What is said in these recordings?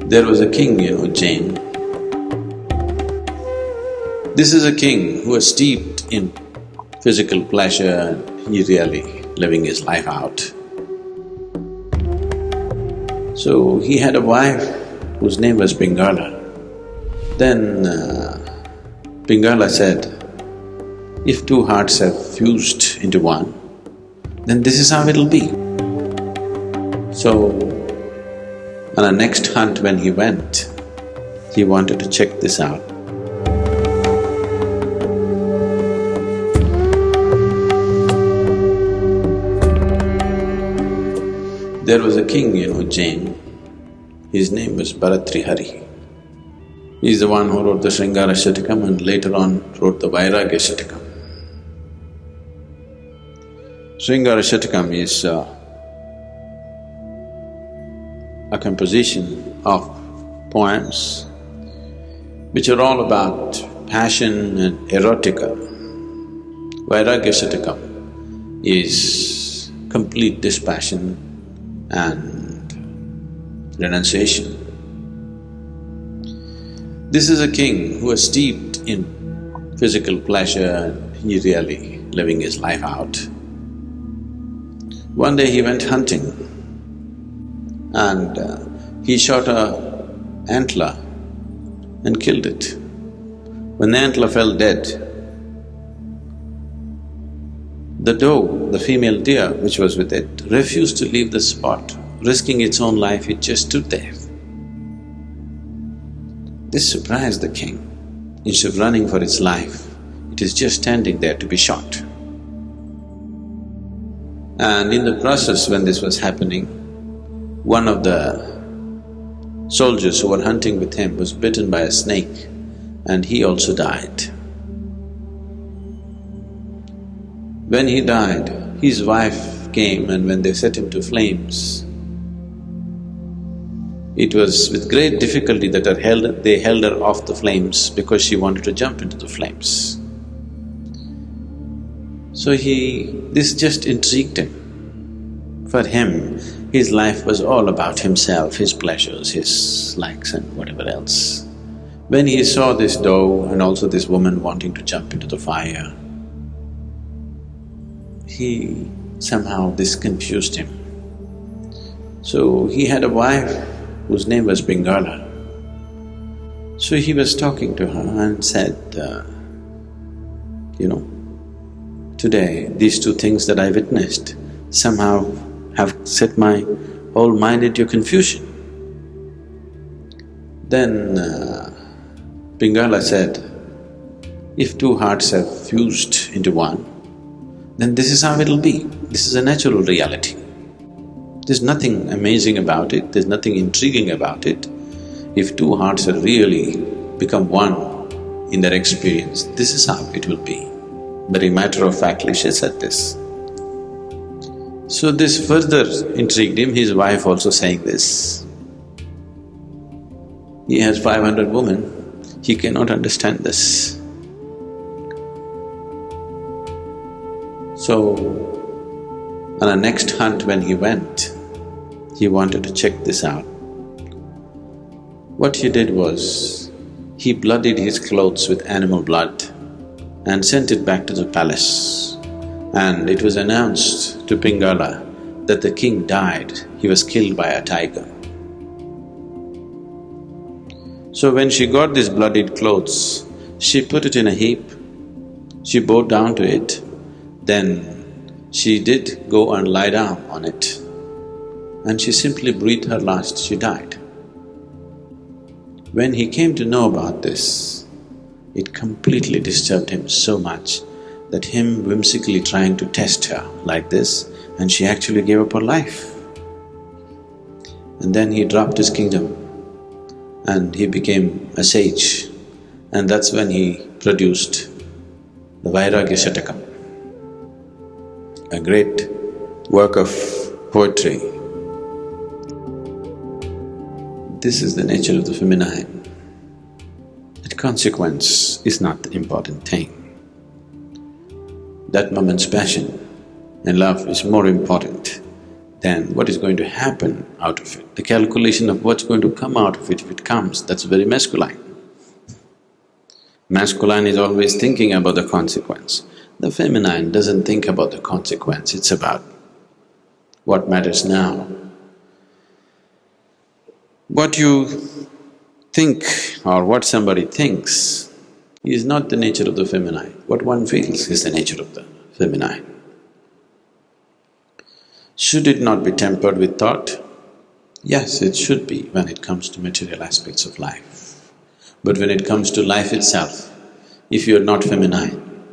There was a king, Jain. This is a king who was steeped in physical pleasure, he really living his life out. So he had a wife whose name was Pingala. Then Pingala said, if two hearts have fused into one, then this is how it'll be. So, on the next hunt when he went, he wanted to check this out. There was a king, Jain. His name was Bharatrihari. He's the one who wrote the Sringara Shatakam and later on wrote the Vairagya Shatakam. Sringara Shatakam is a composition of poems which are all about passion and erotica. Vairagya Shatakam is complete dispassion and renunciation. This is a king who was steeped in physical pleasure, he really living his life out. One day he went hunting and he shot a antler and killed it. When the antler fell dead, the doe, the female deer which was with it, refused to leave the spot. Risking its own life, it just stood there. This surprised the king. Instead of running for its life, it is just standing there to be shot. And in the process when this was happening, one of the soldiers who were hunting with him was bitten by a snake and he also died. When he died, his wife came and when they set him to flames, it was with great difficulty that they held her off the flames because she wanted to jump into the flames. So this just intrigued him. For him, his life was all about himself, his pleasures, his likes and whatever else. When he saw this doe and also this woman wanting to jump into the fire, this confused him. So he had a wife whose name was Pingala. So he was talking to her and said, today these two things that I witnessed somehow have set my whole mind into confusion. Then Pingala said, if two hearts have fused into one, then this is how it'll be. This is a natural reality. There's nothing amazing about it, there's nothing intriguing about it. If two hearts have really become one in their experience, this is how it will be. Very matter-of-factly she said this. So this further intrigued him, his wife also saying this. He has 500 women, he cannot understand this. So, on the next hunt when he went, he wanted to check this out. What he did was, he bloodied his clothes with animal blood and sent it back to the palace. And it was announced to Pingala that the king died, he was killed by a tiger. So when she got these bloodied clothes, she put it in a heap, she bowed down to it, then she did go and lie down on it and she simply breathed her last, she died. When he came to know about this, it completely disturbed him so much that him whimsically trying to test her like this and she actually gave up her life. And then he dropped his kingdom and he became a sage and that's when he produced the Vairagya Shatakam, a great work of poetry. This is the nature of the feminine, that consequence is not the important thing. That moment's passion and love is more important then what is going to happen out of it? The calculation of what's going to come out of it, if it comes, that's very masculine. Masculine is always thinking about the consequence. The feminine doesn't think about the consequence, it's about what matters now. What you think or what somebody thinks is not the nature of the feminine. What one feels is the nature of the feminine. Should it not be tempered with thought? Yes, it should be when it comes to material aspects of life. But when it comes to life itself, if you are not feminine,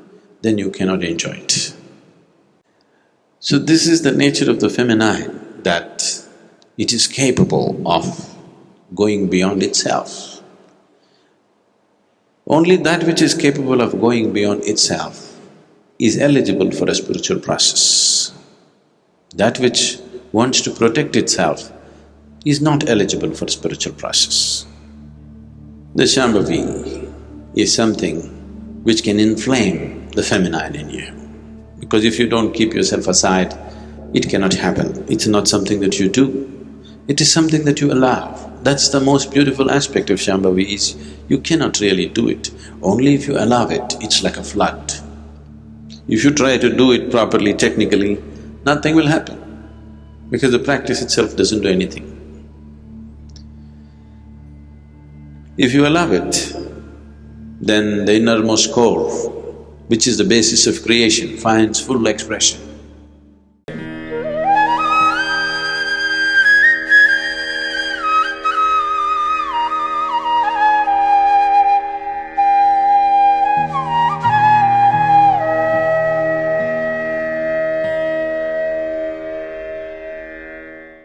then you cannot enjoy it. So this is the nature of the feminine, that it is capable of going beyond itself. Only that which is capable of going beyond itself is eligible for a spiritual process. That which wants to protect itself is not eligible for spiritual process. The Shambhavi is something which can inflame the feminine in you. Because if you don't keep yourself aside, it cannot happen. It's not something that you do, it is something that you allow. That's the most beautiful aspect of Shambhavi is you cannot really do it. Only if you allow it, it's like a flood. If you try to do it properly, technically, nothing will happen because the practice itself doesn't do anything. If you allow it, then the innermost core, which is the basis of creation, finds full expression.